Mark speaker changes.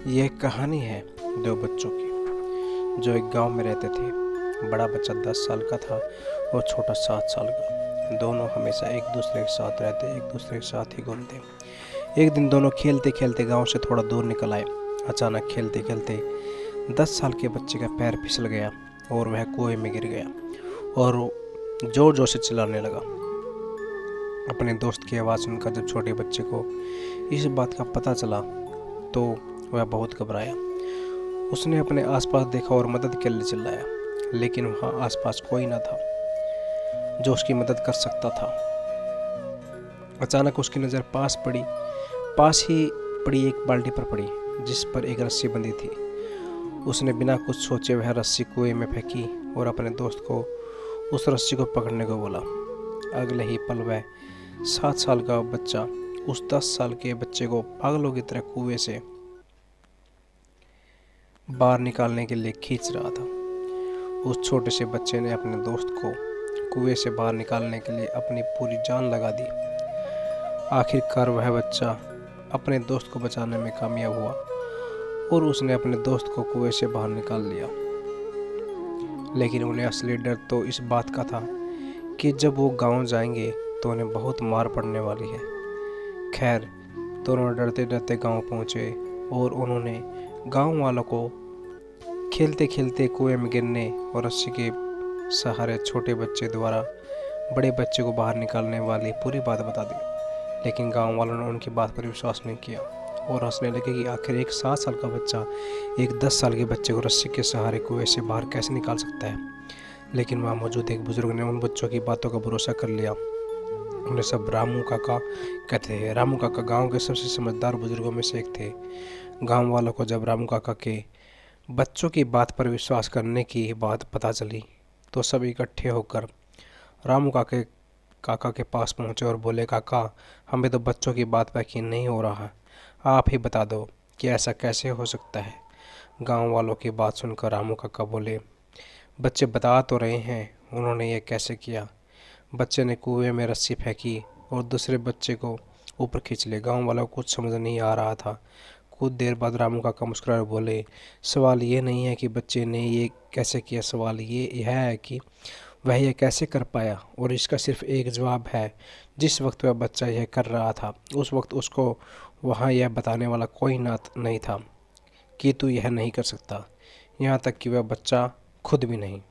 Speaker 1: ये एक कहानी है दो बच्चों की जो एक गांव में रहते थे। बड़ा बच्चा 10 साल का था और छोटा 7 साल का। दोनों हमेशा एक दूसरे के साथ रहते, एक दूसरे के साथ ही घूमते। एक दिन दोनों खेलते खेलते गांव से थोड़ा दूर निकल आए। अचानक खेलते खेलते 10 साल के बच्चे का पैर फिसल गया और वह कुएं में गिर गया और जोर जोर से चिल्लाने लगा। अपने दोस्त की आवाज़ सुनकर जब छोटे बच्चे को इस बात का पता चला तो वह बहुत घबराया। उसने अपने आसपास देखा और मदद के लिए चिल्लाया, लेकिन वहाँ आसपास कोई न था जो उसकी मदद कर सकता था। अचानक उसकी नज़र पास ही पड़ी एक बाल्टी पर पड़ी जिस पर एक रस्सी बंधी थी। उसने बिना कुछ सोचे वह रस्सी कुएं में फेंकी और अपने दोस्त को उस रस्सी को पकड़ने को बोला। अगले ही पल वह 7 साल का बच्चा उस 10 साल के बच्चे को पागलों की तरह कुएं से बाहर निकालने के लिए खींच रहा था। उस छोटे से बच्चे ने अपने दोस्त को कुएं से बाहर निकालने के लिए अपनी पूरी जान लगा दी। आखिरकार वह बच्चा अपने दोस्त को बचाने में कामयाब हुआ और उसने अपने दोस्त को कुएं से बाहर निकाल लिया। लेकिन उन्हें असली डर तो इस बात का था कि जब वो गांव जाएंगे तो उन्हें बहुत मार पड़ने वाली है। खैर, दोनों डरते डरते गांव पहुंचे और उन्होंने गांव वालों को खेलते खेलते कुएं में गिरने और रस्सी के सहारे छोटे बच्चे द्वारा बड़े बच्चे को बाहर निकालने वाली पूरी बात बता दी। लेकिन गांव वालों ने उनकी बात पर विश्वास नहीं किया और हंसने लगे कि आखिर एक 7 साल का बच्चा एक 10 साल के बच्चे को रस्सी के सहारे कुएं से बाहर कैसे निकाल सकता है। लेकिन वहाँ मौजूद एक बुजुर्ग ने उन बच्चों की बातों का भरोसा कर लिया। उन्हें सब रामू काका कहते हैं। रामू काका गांव के सबसे समझदार बुजुर्गों में से एक थे। गांव वालों को जब रामू काका के बच्चों की बात पर विश्वास करने की बात पता चली तो सब इकट्ठे होकर रामू काका के पास पहुंचे और बोले, काका, हमें तो बच्चों की बात पर यकीन नहीं हो रहा, आप ही बता दो कि ऐसा कैसे हो सकता है। गांव वालों की बात सुनकर रामू काका बोले, बच्चे बता तो रहे हैं उन्होंने ये कैसे किया। बच्चे ने कुएं में रस्सी फेंकी और दूसरे बच्चे को ऊपर खींच ले। गांव वालों को कुछ समझ नहीं आ रहा था। कुछ देर बाद रामू काका मुस्कुराए बोले, सवाल ये नहीं है कि बच्चे ने ये कैसे किया, सवाल यह है कि वह यह कैसे कर पाया। और इसका सिर्फ एक जवाब है, जिस वक्त वह बच्चा यह कर रहा था उस वक्त उसको वहाँ यह बताने वाला कोई नहीं था कि तू यह नहीं कर सकता, यहाँ तक कि वह बच्चा खुद भी नहीं।